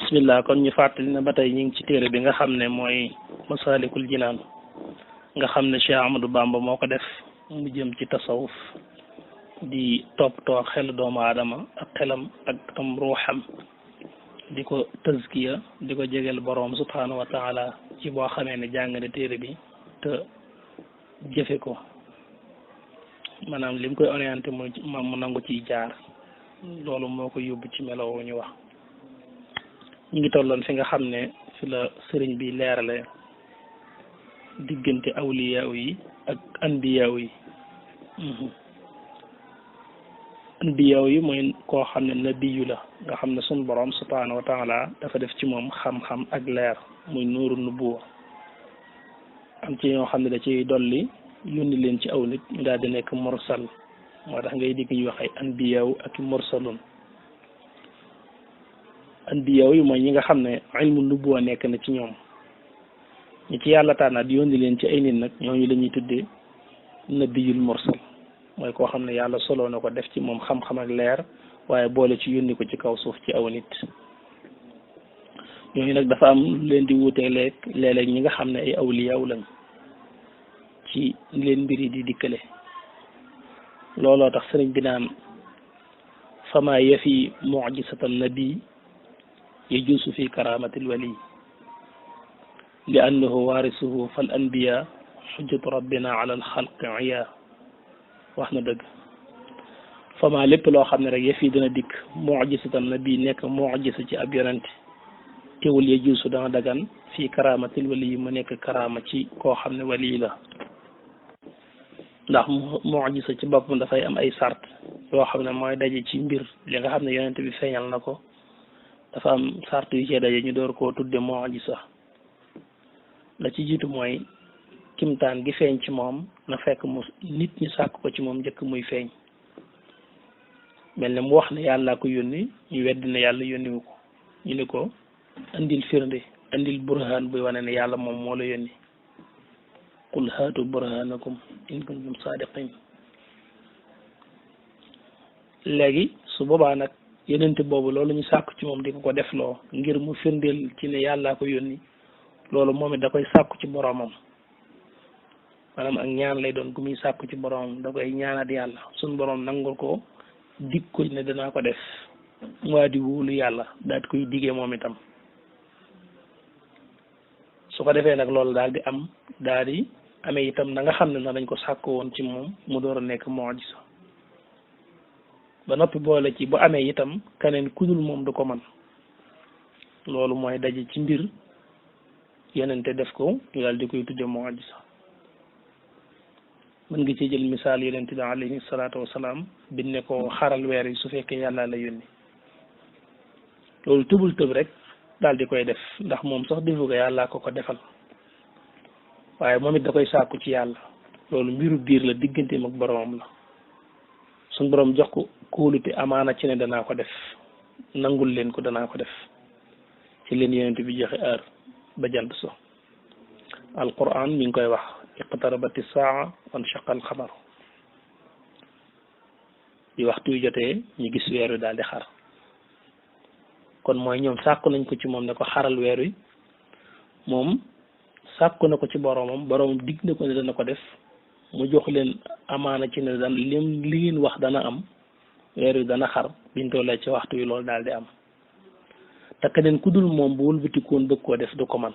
bismillah kon ñu fàttali ne ba tey ñu ngi ci téere bi nga xam ne mooy Masaalikul Jinaan nga xam ne Cheikh Ahmadou Bamba moo ko def mu jëm ci tasawuf di toppatoo xel doomu aadama ak xelam ak am ruuxam di ko tazkiya di ko jegel boroom subhaanahu wa taala ci boo xamee ne jàng na téere bi te jëfe ko maanaam li mu koy orienté mu nangu ciy jaar loolu moo ko yóbbu ci melo ñu wax ñu ngi tolloon fi nga xam ne fi la sëriñ bi leerale diggante awliyaaw yi ak anbiyaaw yi anbiyaaw yi mooy koo xam ne nabiyu la nga xam ne sun borom subhaanahu wa taala dafa def ci moom xam-xam ak leer muy nuuru nubuwa am ci ñoo xam ne da ciy dolli yónni leen ci aw nit ñu daal di nekk mursal moo tax ngay digg ñu wax ay anbiyaaw ak mursalun anbiyaaw yi mooy ñi nga xam ne ilmu nubuwa nekk na ci ñoom ñi ci yàlla tànnaat yónni leen ci ay nit nag ñooñu la ñuy tuddee nabiyul mursal mooy koo xam ne yàlla solo na ko def ci moom xam-xam ak leer waaye boole ci yónni ko ci kaw suuf ci aw nit ñooñu nag dafa am leen di wuutee léeg-léeg ñi nga xam ne ay awliyaaw lañ ci leen mbir yi di dikkale looloo tax sëriñ bi naan fama yafi mujisatan nabi yajuusu fi karamatil wali li annahu waarisuhu fal anbiya xujjatu rabbina ala alxalqi iya wax na dëgg fama lépp loo xam ne rek yëf yi dina dikk mujisatan nabi nekk mujisa ci ab yonente teewul yajuusu dana dagan fii karamatil wali mu nekk karama ci koo xam ne wali la ndax mujisa ci boppam dafay am ay sart yoo xam ne mooy daje ci mbir li nga xam ne yonente bi feeñal na ko dafa am sart yu cee daje ñu door koo tudde mujisa la ci jiitu mooy kimtaan gi feeñ ci moom na fekk mu nit ñi sàkk ko ci moom njëkk muy feeñ mel ne mu wax ne yàllaa ko yónni ñu weddi ne yàlla yónniwu ko ñu ne ko andil firnde andil burhaan buy wane ne yàlla moom moo la yónni qul haatu burhanakum in kuntum saadiqin léegi su boobaa nag yenente boobu loolu ñu sàkk ci moom di ko defloo ngir mu firndeel ci ne yàllaa ko yónni loolu moom it da koy sàkku ci boroomam maanaam ak ñaan lay doon gu muy sàkku ci boroomam da koy ñaanaat yàlla suñ boroom nangul ko dig ko ne danaa ko def waa di wóolu yàlla daal di koy digee moom itam su ko defee nag loolu daal di am daal di amee itam na nga xam ne na dañ ko sàkk woon ci moom mu door a nekk mujisa ba noppi boole ci bu amee itam keneen kudul moom du ko man loolu mooy daje ci mbir yenente def ko ñu daal di koy tudde mujisa mën nga ci jël misaal yenente bi alayhi salaatu wasalaam bi ne ko xaral weer yi su fekkee yàlla la yónni loolu tëbul tëb rek daal di koy def ndax moom sax defu ko yàlla ko defal waaye moom it da koy sàkku ci yàlla loolu mbiru biir la digganteem ak boromam la suñ borom jox ko kóolute amaana ci ne danaa ko def nangul leen ko danaa ko def ci leen yenente bi joxe heure ba jant so alquran mi ngi koy wax iqtarabati saa wan shaqa alxamar di waxtu yu jotee ñu gis weer wi daal di xar kon mooy ñoom sàkku nañ ko ci moom ne ko xaral weer wi moom sàkku na ko ci boromam dig na ko ne dana ko def mu jox leen amaana ci ne dan li ngeen wax dana am weer wi dana xar biñ tollee ci waxtu wi loolu daal di am te keneen ku dul moom bu wëlbatikoon bëgg koo def du ko man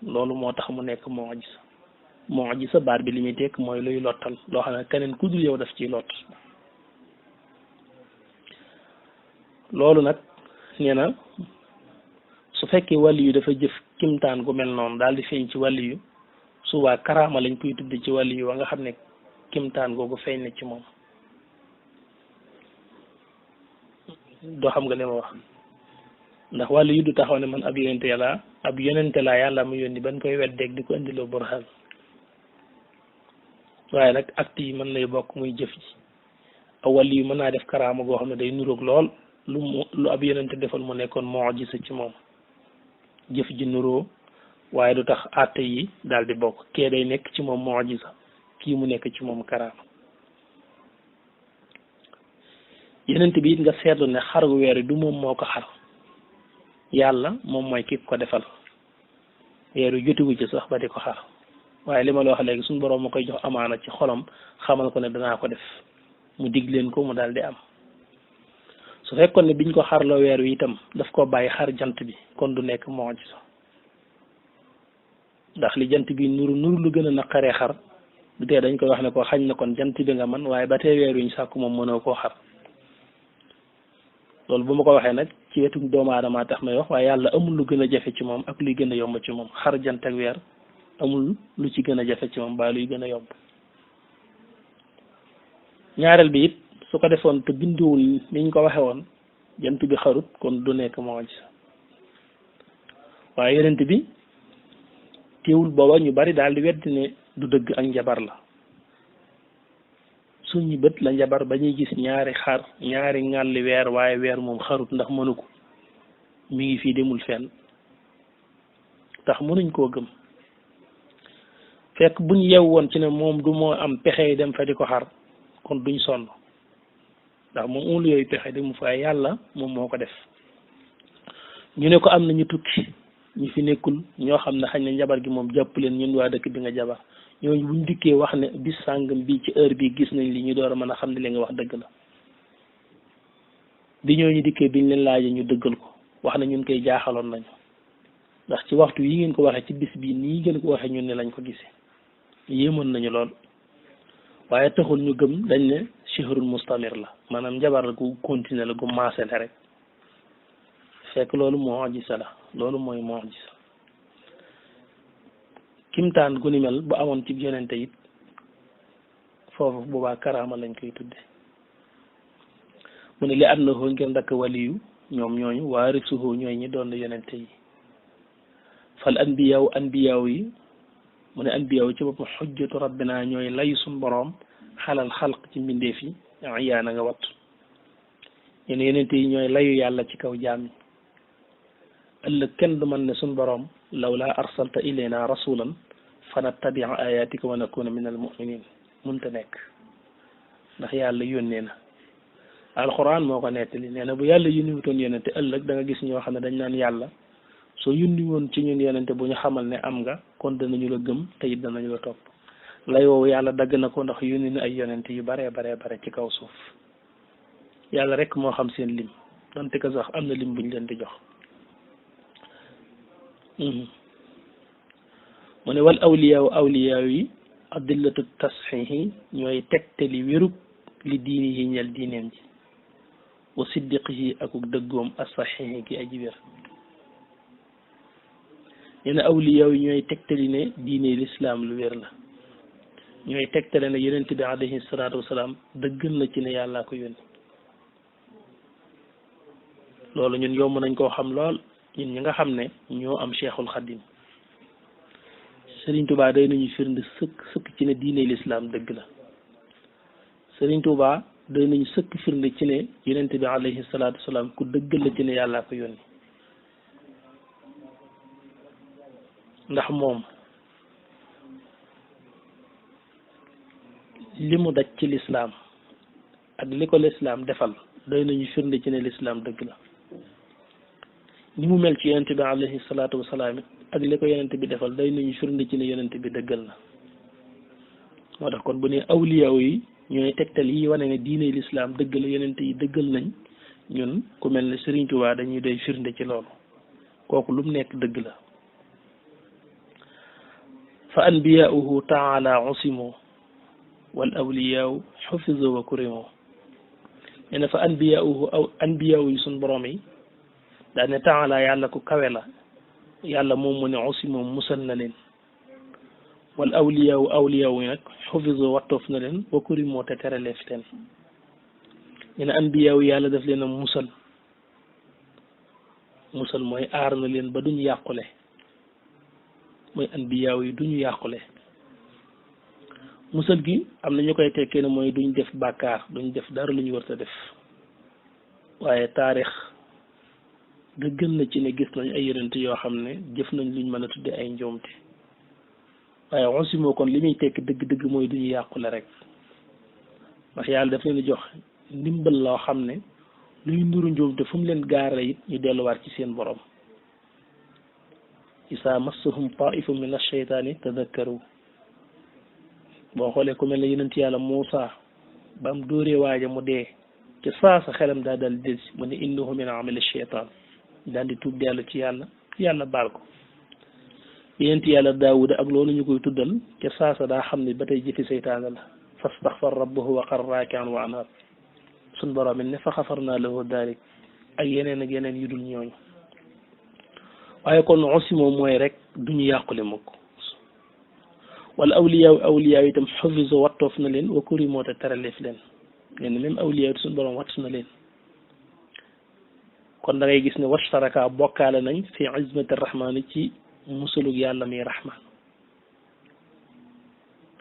loolu moo tax mu nekk mujisa baat bi li muy tekk mooy luy lottal loo xam ne keneen ku dul yow daf ciy lot loolu nag nee na su fekkee wàlli yu dafa jëf kimtaan gu mel noonu daal di feeñ ci wàlli yu subaa karaama lañ koy tudde ci wàlli yu wa nga xam ne kimtaan googu feeñ na ci moom doo xam nga li ma wax ndax wàllu yu du taxaw ne man ab yonente laa yàlla mu yónni ban koy weddeeg di ko indiloo burhaan waaye nag acte yi mën lay bokk muy jëf ji aw wàllu yu mën naa def karaama goo xam ne day nuroog lool lu ab yonente defal mu nekkoon mujisa ci moom jëf ji nuroo waaye du tax àtte yi daal di bokk kee day nekk ci moom mujisa kii mu nekk ci moom karaama yonente bi it nga seetlu ne xaru weer du moom moo ko xar yàlla moom mooy ki ko defal weer wi jotiwu ci sax ba di ko xar waaye li ma la wax léegi suñu borom ma koy jox amaana ci xolam xamal ko ne danaa ko def mu dig leen ko mu daal di am su fekkoon ne biñ ko xarloo weer wi itam daf ko bàyyi xar jant bi kon du nekk mu'jiza ndax li jant bi nuru lu gën a naqaree xar du tee dañ koy wax ne ko xañ na kon jant bi nga man waaye ba tey weer wi ñu sàkku moom mënoo koo xar loolu bu ma ko waxee nag ci wetu doomu aadama tax may wax waaye yàlla amul lu gën a jafe ci moom ak luy gën a yomb ci moom xar jant ak weer amul lu ci gën a jafe ci moom ba luy gën a yomb ñaareel bi it su ko defoon te binduwul ni ñu ko waxe woon jant bi xarut kon du nekk mu'jiza waaye yonent bi teewul booba ñu bari daal di weddi ne du dëgg ak njabar la suñu bët la njabar ba ñuy gis ñaari xar ñaari ŋàlli weer waaye weer moom xarut ndax mënu ko mi ngi fii demul fenn tax mënuñ koo gëm fekk buñ yew woon ci ne moom du moo am pexe dem fa di ko xar kon duñ sonn ndax moom amul yooyu pexe di mu fay yàlla moom moo ko def ñu ne ko am na ñu tukki ñu fi nekkul ñoo xam ne xañ na njabar gi moom jàpp leen ñun waa dëkk bi nga jabar ñooñu buñ dikkee wax ne bis sàngam bi ci heure bi gis nañ li ñu door a mën a xam ne li nga wax dëgg la bi ñooñu dikkee biñ leen laajee ñu dëggal ko wax na ñun koy jaaxaloon nañu ndax ci waxtu yi ngeen ko waxee ci bis bi nii ngeen ko waxee ñun ne lañ ko gisee yéemoon nañu lool waaye taxul ñu gëm dañ ne sihrul mustamir la maanaam njabar la gu continuer la gu maase la rek fekk loolu mu'jiza la loolu mooy mu'jiza kimtaan gu ni mel bu amoon ci yonente it foofu boobaa karaama lañ koy tudde mu ne li annahu ngir ndakk waliyu ñoom ñooñu waarisuhu ñooy ñi doon yonente yi fal anbiyaaw yi mu ne anbiyaaw ci boppam xujjatu rabbina ñooy layu suñ boroom xalal xalq ci mbindeef yi iyaana nga wat ñene yonente yi ñooy layu yàlla ci kaw jaam yi ëllëg kenn du man ne suñ boroom lawla arsalta ilayna rasulan fa nattabi'a ayatika wa nakuna min al muminin munta nekk ndax yàlla yónnee na alquran moo ko nettali nee na bu yàlla yónni wutoon yonente ëllëg da nga gis ñoo xam ne dañ naan yàlla soo yónni woon ci ñun yonente bu ñu xamal ne am nga kon danañu la gëm te it danañu la topp lay woowu yàlla dagg na ko ndax yónni na ay yonente yu bare ci kaw suuf yàlla rek moo xam seen lim donte ko sax am na lim buñ leen di jox mu ne wal awliyaaw yi adillatu tasxiixi ñooy tegtali wérug li diini yi ñel diineem ji wa siddiqihi akuk dëggoom asaxiixi gi aji wér nee na awliyaaw yi ñooy tegtali ne diine lislaam lu wér la ñooy tegtale ne yonent bi alayhi salaatu wasalaam dëggal na ci ne yàllaa ko yónni loolu ñun yomb nañ koo xam lool ñun ñi nga xam ne ñoo am cheikhul xadim Sëriñ Tuubaa day nañu firnde sëkk ci ne diine lislaam dëgg la Sëriñ Tuubaa day nañu sëkk firnde ci ne yonent bi alayhi salaatu wasalaam ku dëggal la ci ne yàllaa ko yónni ndax moom li mu daj ci lislaam ak li ko lislaam defal doy nañu firnde ci ne lislaam dëgg la ni mu mel ci yonent bi alayhi salaatu wasalaam it ak li ko yonent bi defal doy nañu firnde ci ne yonent bi dëggal na moo tax kon bu ne awliyaaw yi ñooy tegtal yi wane ne diine lislaam dëgg la yonent yi dëggal nañ ñun ku mel ne Sëriñ Tuubaa dañuy doy firnde ci loolu kooku lu mu nekk dëgg la fa anbiyaauhu taala usimu wal awliyaaw xufizu wa kurimu nee na fa anbiyaaw yi suñ borom yi daa ne taala yàlla ku kawe la yàlla moom mu ne usimu musal na leen wal awliyaaw yi nag xufizu wattoof na leen wa kurimu te teraleef teen nee na anbiyaaw yi yàlla daf leen a musal mooy aar na leen ba duñu yàqule mooy anbiyaaw yi duñu yàqule musal gi am na ñu koy tekkee ne mooy duñ def bàkkaar duñ def dara lu ñu war a def waaye taarix dëggal na ci ne gis nañ ay yonent yoo xam ne jëf nañ luñ mën a tudde ay njuumte waaye onsimoo kon li muy tekk dëgg-dëgg mooy duñu yàqule rek ndax yàlla daf leen jox ndimbal loo xam ne luy nduru njuumte fu mu leen gaara it ñu delluwaat ci seen borom isaa massahum taifum min asheytaani tadakkaru boo xoolee ku mel ne yonent yàlla Muusa ba mu dóoree waaja mu dee te saasa xelam daa dal di delsi mu ne innahu min amali cheytaan daal di tuub dellu ci yàlla baal ko yonent yàlla Daawuda ak loolu ñu koy tuddal te saasa daa xam ne ba tey jëfi seytaane la fastaxfar rabbahu wa xarra raakian wa anaab suñ borom it ne fa xafarnaa lahu daalik ak yeneen yu dul ñooñu waaye kon aussi moom mooy rek duñu yàqule mukk wala awliyaaw itam xafiso wattoof na leen wa kuri moo te teraleef leen nee na même awliyaaw it suñu borom watt na leen kon da ngay gis ne wastaraka bokkaale nañ fi izmati rahmaani ci musulug yàlla mi rahman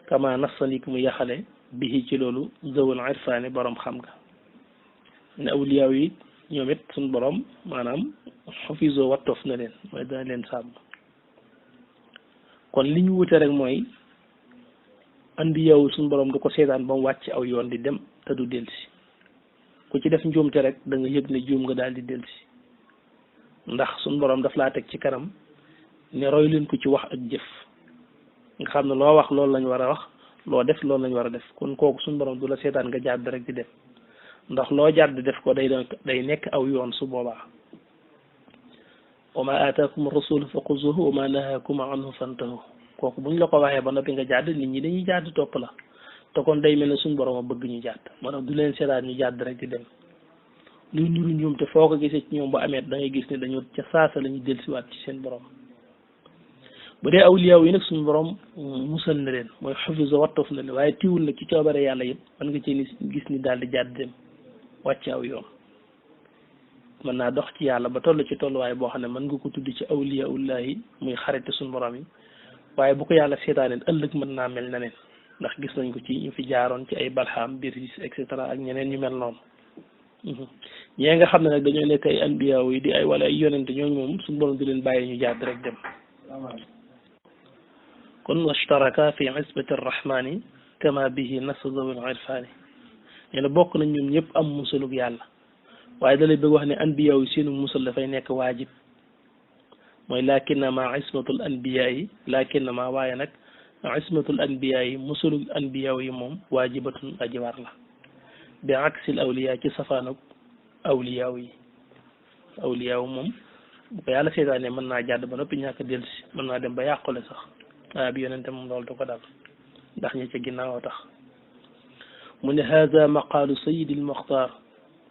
kama nassanik mu yaxale bihi ci loolu zawul irfaani borom xam nga ne awliyaaw yi ñoom it suñu borom maanaam xafiso wattoof na leen mooy dana leen sàmm kon li ñu wute rek mooy anbiyaaw suñu borom du ko seetaan ba mu wàcc aw yoon di dem te du delsi ku ci def njuumte rek da nga yëg ne juum nga daal di delsi ndax suñu borom daf laa teg ci kanam ne roy leen ko ci wax ak jëf nga xam ne loo wax loolu lañ war a wax loo def loolu lañ war a def kon kooku suñu borom du la seetaan nga jàdd rek di dem ndax loo jàdd def ko day nekk aw yoon su boobaa wa ma aataakum rasul fa xuzuhu wa ma nahaakum anhu fantahu kooku buñ la ko waxee ba noppi nga jàdd nit ñi dañuy jàdd topp la te kon day mel ne suñu borom a bëgg ñu jàdd moo tax du leen seetaan ñu jàdd rek di dem luy niru ñoom te foo ko gisee ci ñoom bu amee da ngay gis ne dañoo ca saasa la ñu dellusiwaat ci seen borom bu dee awliyaaw yi nag suñu borom musal na leen mooy xafiso wattoof na leen waaye tiwul nag ci coobare yàlla yëpp mën nga cee gis ni daal di jàdd dem wàcc aw yoon mën naa dox ci yàlla ba toll ci tolluwaay boo xam ne mën nga ko tudd ci awliyaullahi muy xarite suñu borom yi waaye bu ko yàlla seetaaneen ëllëg mën naa mel na neen ndax gis nañ ko ci ñu fi jaaroon ci ay balxaam biris et cetera ak ñeneen ñu mel noonu ñee nga xam ne nag dañoo nekk ay anbiyaaw yi di ay wala ay yonente ñooñu moom suñu borom di leen bàyyi ñu jàdd rek dem kon washtaraka fi isbati arrahmani kama bihi nassa zawil irfani nee na bokk nañ ñoom ñëpp am musalug yàlla waaye da lay bëgg wax ne anbiyaaw yi seenu musal dafay nekk waajib mooy lakinnama ismatul anbiyaa yi lakinnama waaye nag ismatul anbiyaa yi musalug anbiyaaw yi moom waajibatun aji war la bi aksil awliyaa ci safaanug awliyaaw yi awliyaaw moom bu ko yàlla seetaane mën naa jàdd ba noppi ñàkk dellusi mën naa dem ba yàqule sax waaye bi yonente moom loolu du ko dal ndax ñi ca ginnaaw tax mu ne haza maqaalu sayidil muxtaar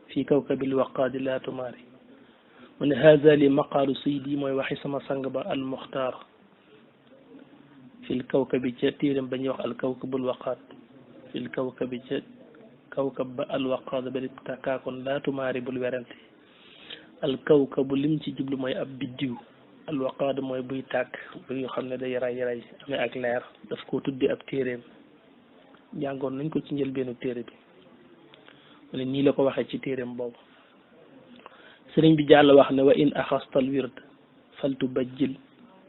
fi kawkabil waqaadi laa tumaari mu ne haza li maqaalu sayidi mooy waxi sama sang ba al muxtaar fil kawkabi ca téeram ba ñuy wax al kawkabul waqaad fil kawkabi ca kawkab ba al waqaad ba di tàkkaakoon laa tumaari bul werante al kawkabu lim ci jublu mooy ab biddiw al waqaad mooy buy tàkk buy xam ne day ray amee ak leer daf koo tuddi ab téeréem jàngoon nañ ko ci njëlbeenu téere bi mu ne nii la ko waxee ci téeréem boobu sëriñ bi jàll wax ne wa in axastal wird faltu bajjil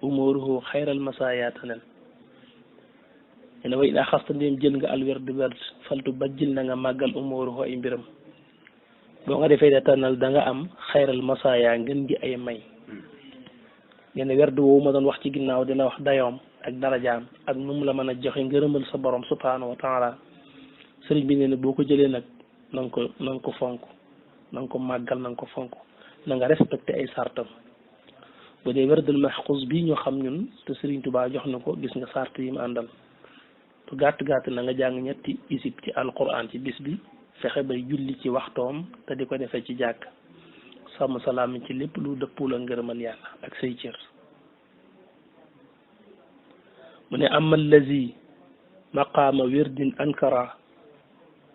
umuruhu xayral masaayatanel ne wa in axasta ndéem jël nga al wird faltu bajjil na nga màggal umuruhu ay mbiram boo nga defee de tànnal da nga am xayral masaaya ngën gi ay may ne werd woowu ma doon wax ci ginnaaw dina wax dayoom ak darajaam ak nu mu la mën a joxe ngërëmal sa borom subhanahu wa taala sëriñ bi nee na boo ko jëlee nag na nga ko fonk na nga ko màggal na nga ko fonk na nga respecté ay sartam bu dee werdul maxxus bi ñoo xam ñun te sëriñ Tuubaa jox na ko gis nga sart yi mu àndal tu gàtt na nga jàng ñetti isib ci alquran ci bis bi fexe bay julli ci waxtoom te di ko defee ci jàkk sàmm salaam ci lépp lu dëppul a ngërëmal yàlla ak say cër mu ne ama allazi maqaama wirdin ankara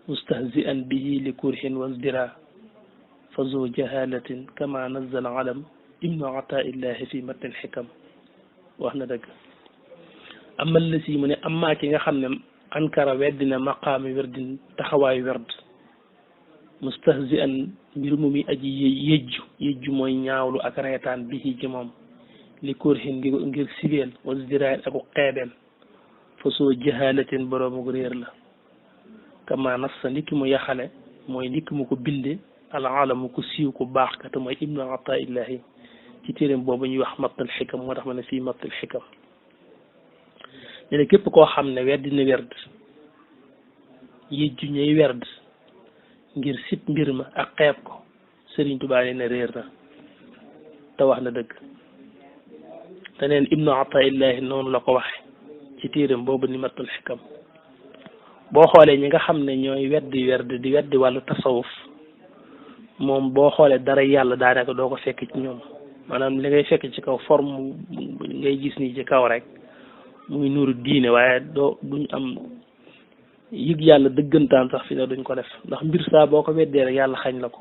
mustahzi'an bihi li kurhin wasdira fa zu jahalatin kama nazzal alam ibnu ataillahi fi matnil xikam wax na dëgg ama allazi mu ne amaa ki nga xam ne ankara weddina maqaama wirdin taxawaayu werd mustahzi'an mbir mu mi aji yëjju mooy ñaawlu ak reetaan bihi ci moom li kurhin ngir sibeel wasdiraay ak xeebeel fa soo jahalatin boroomu réer la kama nassa ndikki mu yaxale mooy ndikki mu ko binde al alamu ku siiw ku baax ka te mooy ibnu ataillahi ci téeréem boobu ñuy wax mattul xikam moo tax ma ne fii mattul xikam ñu ne képp koo xam ne weddi na werd yëjju ñuy werd ngir sib mbir ma ak xeeb ko Sëriñ Tuubaa ne réer na te wax na dëgg te neen ibnu ataillahi noonu la ko waxe ci téeram boobu ni mattul xikam boo xoolee ñi nga xam ne ñooy weddi werd di weddi wàllu tasawuf moom boo xoolee dara yàlla daanaka doo ko fekk ci ñoom maanaam li ngay fekk ci kaw forme ngay gis nii ci kaw rek muy nuru diine waaye duñ am yëg yàlla dëggantaan sax fi ne duñ ko def ndax mbir saa boo ko weddee rek yàlla xañ la ko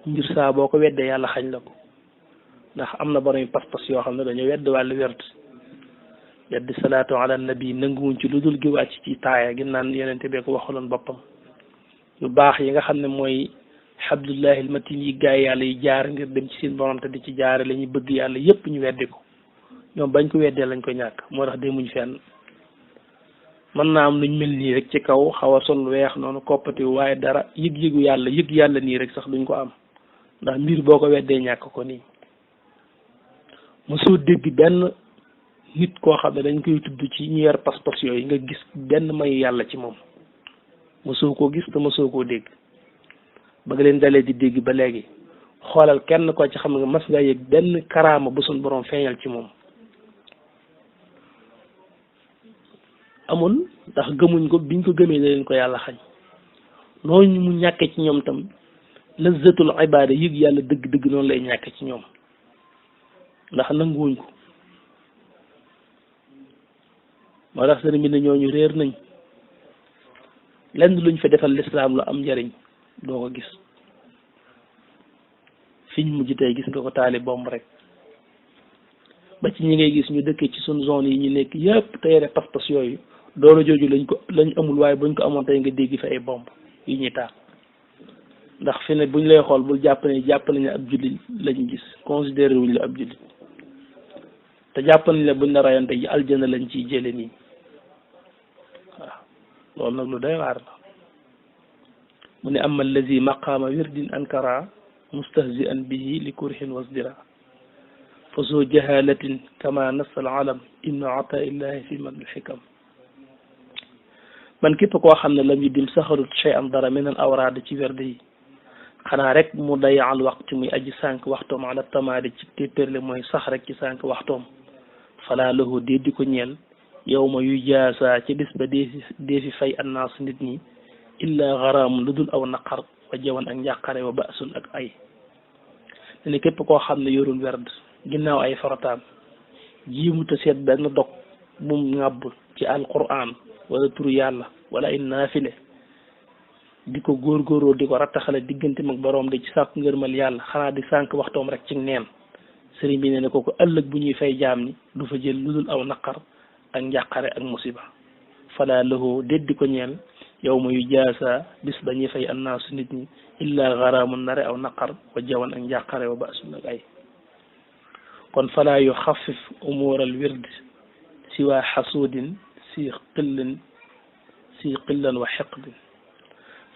mbir saa boo ko weddee yàlla xañ la ko ndax am na borom pas-pas yoo xam ne dañoo wedd wàllu werd weddi salaatu ala nabi nanguwuñ ci lu dul gi wàcc ci taaya gi naan yenente bee ko waxaloon boppam yu baax yi nga xam ne mooy habdullahi almatin yi gaay yàlla yi jaar ngir dem ci seen borom te di ci jaare la ñuy bëgg yàlla yépp ñu weddi ko ñoom bañ ko weddee lañ ko ñàkk moo tax demuñ fenn mën naa am luñ mel nii rek ci kaw xaw a sol weex noonu koppati waaye dara yëg-yëgu yàlla yëg yàlla nii rek sax duñ ko am ndax mbir boo ko weddee ñàkk ko nii mosoo dégg benn nit koo xam ne dañ koy tudd ci ñu yor pas-pas yooyu nga gis benn mayu yàlla ci moom mosoo koo gis te mosoo koo dégg ba nga leen dalee di dégg ba léegi xoolal kenn ko ci xam nga mas nga yëg benn karaama bu suñ borom feeñal ci moom amul ndax gëmuñ ko biñ ko gëmee la leen ko yàlla xañ noonu mu ñàkke ci ñoom tam lazzatul ibaada yëg yàlla dëgg-dëgg noonu lay ñàkke ci ñoom ndax nanguwuñ ko moo tax sëriñ bi ne ñooñu réer nañ lenn luñ fa defal lislaam lu am njariñ doo ko gis fiñ mujj tey gis nga ko taali bomb rek ba ci ñi ngay gis ñu dëkkee ci suñ zone yi ñu nekk yëpp te yore pas-pas yooyu doole jooju lañ amul waaye buñ ko amoon tey nga dégg fa ay bomb yi ñuy taal ndax fi ne buñ lay xool bul jàpp nañu ab jullit lañ gis considéré wuñ la ab jullit te jàpp nañ la buñ la rayante ji aljana lañ ciy jële nii waaw loolu nag lu doy waar la mu ne amma allazi maqaama wirdin ankara mustahzi'an bihi li kurhin wasdira fa soo jahalatin kama nasal alam ibnu ataillahi fi man xikam man képp koo xam ne lam yi dim saxarut shay am dara min al awraad ci werd yi xanaa rek mu dayaal waxtu muy aji sànq waxtoom ala tamaadi ci téppérle mooy sax rek ci sànq waxtoom falaa lahu dee di ko ñeel yow ma yuy jaasa ci bis ba dee fi fay annaas nit ñi illa xaraam lu dul aw naqar wa jawan ak njàqare wa baasun ak ay ne képp koo xam ne yorul werd ginnaaw ay farataam jiimuta seet benn dog bum ŋàbb ci alquran wala turu yàlla wala ay naafile di ko góorgóoroo di ko rattaxale diggante mag boroom di ci sàkk ngërmal yàlla xanaa di sànq waxtoom rek ci neen sëriñ bi nee na kooku ëllëg bu ñuy fay jaam ni du fa jël lu dul aw naqar ak njàqare ak musiba fala lahu déddi ko ñeel yow ma yu jaasa bis ba ñuy fay annaasu nit ñi illa garaamun nare aw naqar wa jawan ak njàqare wa baasun ak ay kon fala yu xafif umural wird siwa xasuudin si qillan wa xiqdin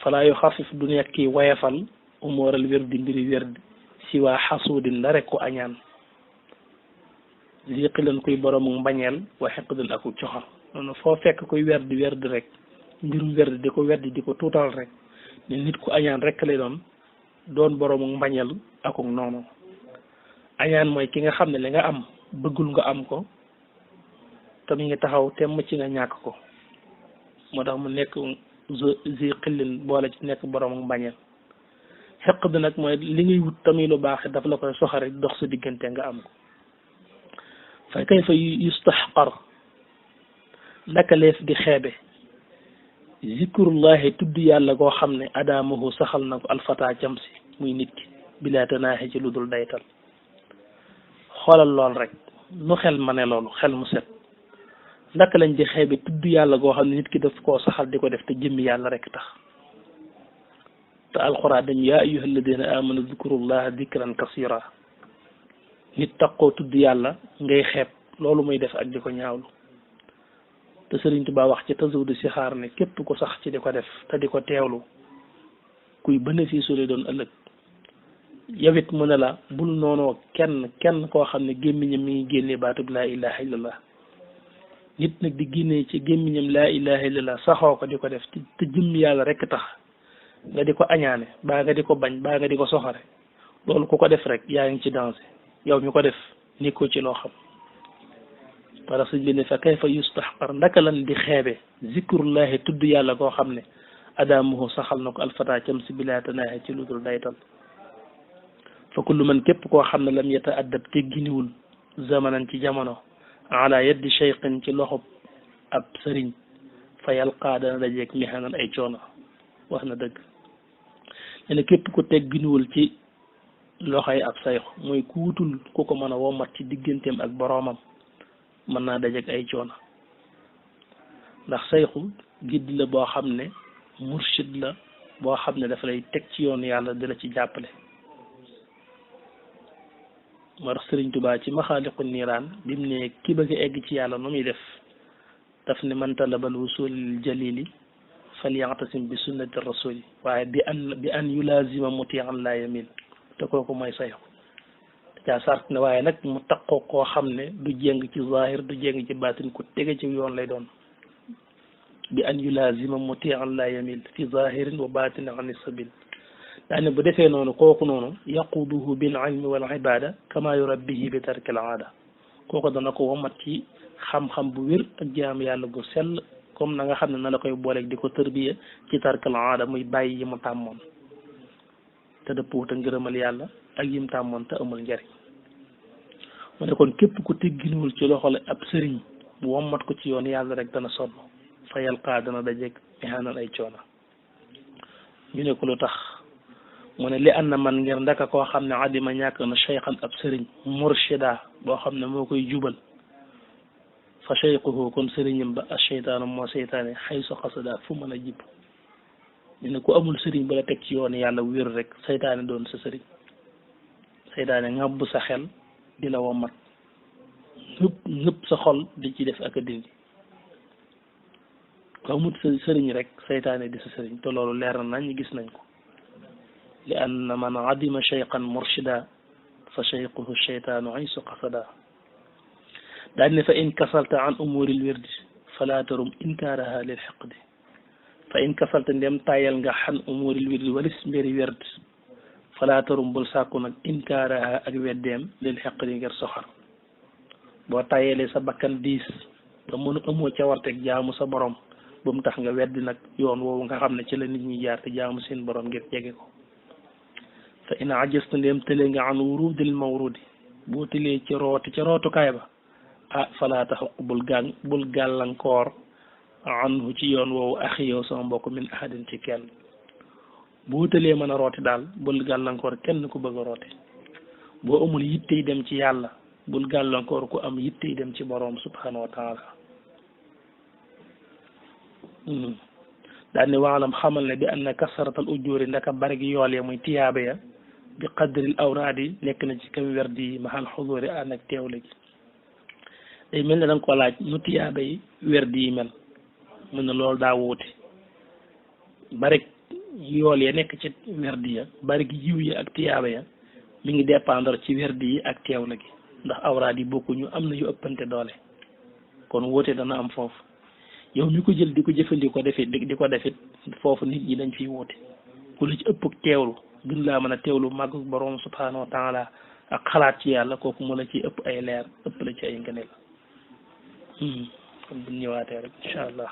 falaa yu xafif du nekk ki wayefal umooral werdi mbiri werdi si waa xasuudin la rek ku añaan ziqilan kuy boroomu mbañeel wa xiqdin aku coxal noonu foo fekk kuy werdi rek mbirum werdi di ko werdi di ko tuutal rek ne nit ku añaan rek lay doon boroomu mbañeel akuk noonu añaan mooy ki nga xam ne li nga am bëggul nga am ko te mi ngi taxaw temm ci nga ñàkk ko moo tax mu nekk zi xillin boole ci nekk borom ak mbañeel xeq bi nag mooy li ngay wut tamit lu baax daf la koy soxare dox sa diggante nga am ko fa kayfa yustaxqar naka leef di xeebe zikrullahi tudd yàlla koo xam ne adaamahu saxal na ko alfata cam si muy nit ki bilaa tanaaxi ci lu dul daytal xoolal lool rek nu xel ma ne loolu xel mu set ndaka lañ di xeebe tudd yàlla goo xam ne nit ki daf koo saxal di ko def te jëmmi yàlla rek tax te alxuraan dañ yaa ayyuha alladina amanu dikrullaha dikran kasira nit taxoo tudd yàlla ngay xeeb loolu muy def ak di ko ñaawlu te Sëriñ Tuubaa wax ci tasawudu si xaar ne képp ko sax ci di ko def te di ko teewlu kuy bénéfice lay doon ëllëg yawit mu ne la bul noonoo kenn koo xam ne gémmiñam mi ngi génnee baatub laa ilaha illallah nit nag di génnee ci gémmiñam laa ilaha illallah saxoo ko di ko def te jëmm yàlla rek tax nga di ko añaane baa nga di ko bañ baa nga di ko soxare loolu ku ko def rek yaa ngi ci danger yow mi ko def nekkoo ci loo xam wala suñ bi ne fa kayfa yustahqar ndaka lan di xeebe zikrullahi tudd yàlla koo xam ne adamuhu saxal na ko alfata cam si bilatanaahe ci ludul daytal fa kullu man képp koo xam ne lam yeta addab tegginiwul zamanan ci jamono ala yaddi cheikhin ci loxob ab sëriñ fa yalqaa dana dajeeg mihanan ay coono wax na dëgg ne na képp ku tegginiwul ci loxoy ab sayxu mooy ku wutul ku ko mën a womat ci digganteem ak boroomam mën naa dajeeg ay coono ndax sayxu gidd la boo xam ne murshid la boo xam ne dafa lay teg ci yoon yàlla di la ci jàppale moo tax Sëriñ Tuubaa ci maxaaliqu niiraan bi mu ne ki bëgg a egg ci yàlla nu muy def daf ne man talabal wusulil jalili falya'tasim bi sunnati rasuli waaye bi an yulazima muti'an la yamil te kooku mooy sayxu caa sart ne waaye nag mu taqoo koo xam ne du jéng ci zahir du jéng ci baatin ku tege ci yoon lay doon bi an yulazima muti'an la yamil fi zahirin wa batin an sabil daane bu defee noonu kooku noonu yaquduhu bil ilmi wal ibada kama yurabbihi bi tarkil aada kooku dana ko womat ci xam-xam bu wér ak jaam yàlla gu sell comme na nga xam ne na la koy booleeg di ko tërbiya ci tarkil aada muy bàyyi yi mu tàmmoon te dëppwut a ngërëmal yàlla ak yim tàmmoon te amul njariñ mu ne kon képp ku tegginuwul ci loxo la ab sëriñ bu wommat ko ci yoon yàlla rek dana sonn fa yalqaa dana dajeeg mihanan ay coono ñu ne ko lu tax mu ne li an na man ngir ndaka koo xam ne adima ñàkk na cheikhan ab sëriñ murshida boo xam ne moo koy jubal fa cheikhuhu kon sëriñam ba ak cheytaanu moo seytaane xay so xasada fu mën a jib ñu ne ku amul sëriñ ba la teg ci yoon yàlla wér rek seytaane doon sa sëriñ seytaane ŋàbb sa xel di la womat ñëpp sa xol di ci def ak a dindi ko amul sa sëriñ rek seytaane di sa sëriñ te loolu leer na nañ gis nañ ko li anna man adima cheikhan murshida fa cheikhuhu cheytaanu aysu qasada daañ ne fa in kasalta an umuril wirdi fala tarum inkaaraha lil xiqdi fa in kasalta ndem tayal nga xan umuril wirdi walis mbiri werd fala tarum bul sàkku nag inkaaraha ak weddeem lil xiqdi ngir soxar boo tayelee sa bakkan diis nga mënu amoo ca warteg jaamu sa borom bu mu tax nga weddi nag yoon woowu nga xam ne ci la nit ñi jaar te jaamu seen borom ngir jege ko fa in ajasta ndem tëlee nga an wurudil mawrudi boo tëlee ci rooti ca rootukaay ba ah fala taxuq bul gàllankoor anhu ci yoon woowu axi yow sama mbokk min ahadin ci kenn boo tëlee mën a rooti daal bul gàllankoor kenn ku bëgg a rooti boo amul yittey dem ci yàlla bul gàllankoor ku am yittey dem ci boroom subhanahu wa taala daal ne waalam xamal ne bi anna kasaratal ujuri ndaka bari gi yool ya muy tiyaaba ya bi qadril awraadi nekk na ci kam werdi yi mahal xuduri ànd ak teewle gi day mel ne da nga ko laaj nu tiyaaba yi werdi yi mel mun na loolu daa wuute bari yool ya nekk ci werdi ya bari gi jiw yi ak tiyaaba ya mi ngi dépendre ci werdi yi ak teewle gi ndax awraad yi bokkuñu am na yu ëppante doole kon wuute dana am foofu yow mi ko jël di ko jëfandikoo di ko defit foofu nit ñi dañ fiy wuute ku la ci ëpp teewlu gën laa mën a teewlu màgg borom subhanahu wa taala ak xalaat ci yàlla kooku mu la ci ëpp ay leer ëpp la ci ay ngëneel kon buñ ñëwaatee rek incha allah